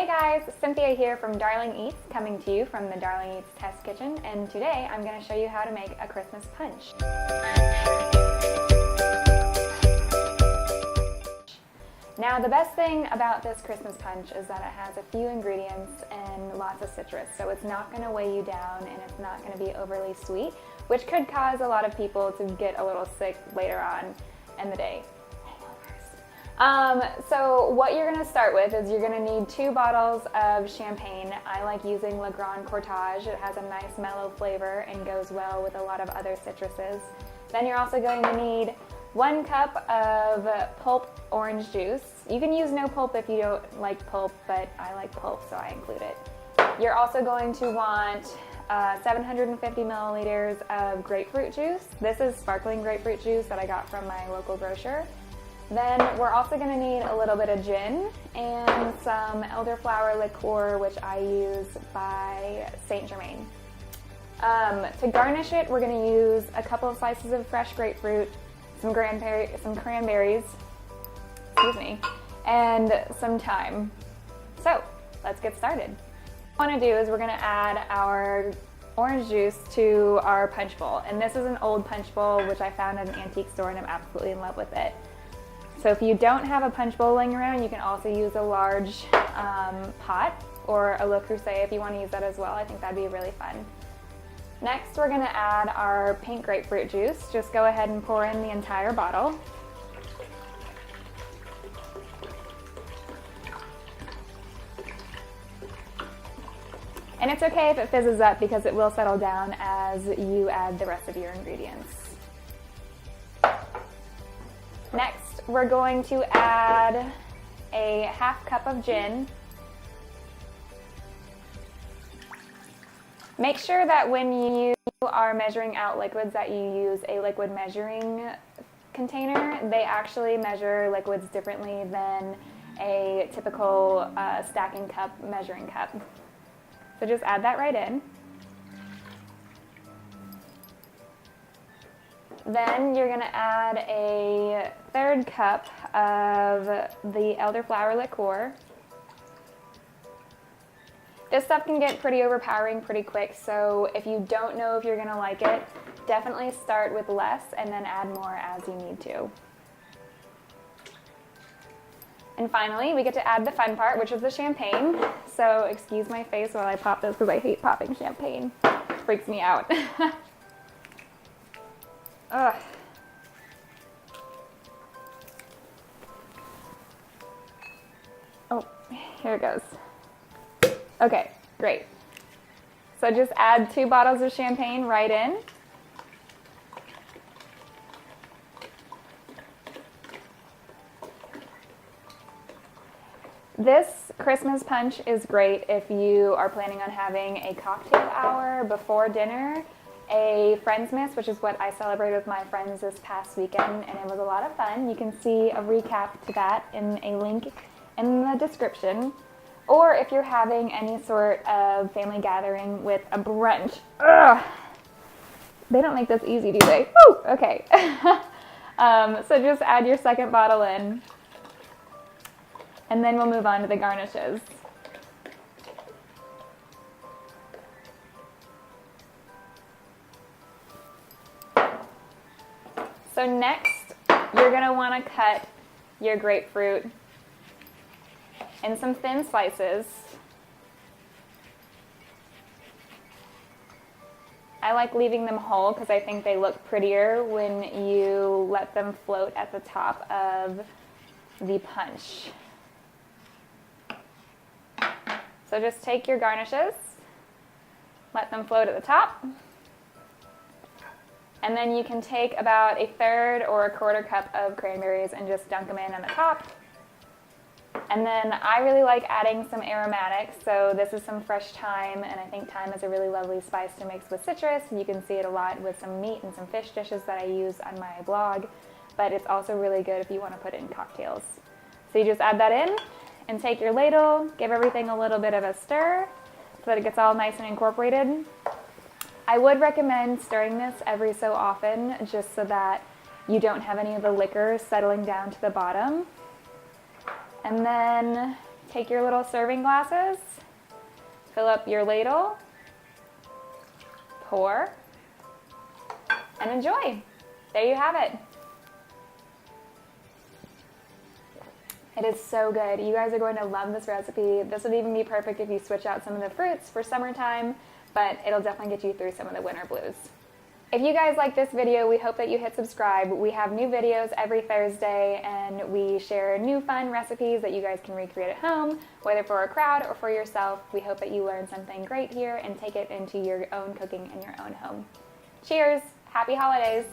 Hey guys, Cynthia here from Darling Eats, coming to you from the Darling Eats Test Kitchen, and today I'm going to show you how to make a Christmas punch. Now the best thing about this Christmas punch is that it has a few ingredients and lots of citrus, so it's not going to weigh you down and it's not going to be overly sweet, which could cause a lot of people to get a little sick later on in the day. So what you're going to start with is you're going to need 2 bottles of champagne. I like using Le Grand Courtage. It has a nice mellow flavor and goes well with a lot of other citruses. Then you're also going to need 1 cup of pulp orange juice. You can use no pulp if you don't like pulp, but I like pulp, so I include it. You're also going to want 750 milliliters of grapefruit juice. This is sparkling grapefruit juice that I got from my local grocer. Then we're also going to need a little bit of gin and some elderflower liqueur, which I use by Saint Germain. To garnish it, we're going to use a couple of slices of fresh grapefruit, some cranberries, and some thyme. So let's get started. What I want to do is we're going to add our orange juice to our punch bowl. And this is an old punch bowl, which I found at an antique store, and I'm absolutely in love with it. So if you don't have a punch bowl laying around, you can also use a large pot or a Le Creuset if you want to use that as well. I think that'd be really fun. Next, we're going to add our pink grapefruit juice. Just go ahead and pour in the entire bottle. And it's okay if it fizzes up because it will settle down as you add the rest of your ingredients. Next, we're going to add a ½ cup of gin. Make sure that when you are measuring out liquids that you use a liquid measuring container. They actually measure liquids differently than a typical stacking cup measuring cup. So just add that right in. Then you're going to add a 1/3 cup of the elderflower liqueur. This stuff can get pretty overpowering pretty quick, so if you don't know if you're going to like it, definitely start with less and then add more as you need to. And finally, we get to add the fun part, which is the champagne. So excuse my face while I pop this because I hate popping champagne. It freaks me out. Ugh. Oh, here it goes. Okay, great. So just add 2 bottles of champagne right in. This Christmas punch is great if you are planning on having a cocktail hour before dinner, a Friendsmas, which is what I celebrated with my friends this past weekend, and it was a lot of fun. You can see a recap to that in a link in the description. Or if you're having any sort of family gathering with a brunch. Ugh. They don't make this easy, do they? Woo! Okay. So just add your 2nd bottle in. And then we'll move on to the garnishes. So next, you're going to want to cut your grapefruit in some thin slices. I like leaving them whole because I think they look prettier when you let them float at the top of the punch. So just take your garnishes, let them float at the top. And then you can take about a 1/3 or a 1/4 cup of cranberries and just dunk them in on the top. And then I really like adding some aromatics. So this is some fresh thyme, and I think thyme is a really lovely spice to mix with citrus. You can see it a lot with some meat and some fish dishes that I use on my blog, but it's also really good if you want to put it in cocktails. So you just add that in and take your ladle, give everything a little bit of a stir so that it gets all nice and incorporated. I would recommend stirring this every so often just so that you don't have any of the liquor settling down to the bottom. And then take your little serving glasses, fill up your ladle, pour, and enjoy. There you have it. It is so good. You guys are going to love this recipe. This would even be perfect if you switch out some of the fruits for summertime, but it'll definitely get you through some of the winter blues. If you guys like this video, we hope that you hit subscribe. We have new videos every Thursday, and we share new fun recipes that you guys can recreate at home, whether for a crowd or for yourself. We hope that you learn something great here and take it into your own cooking in your own home. Cheers! Happy holidays!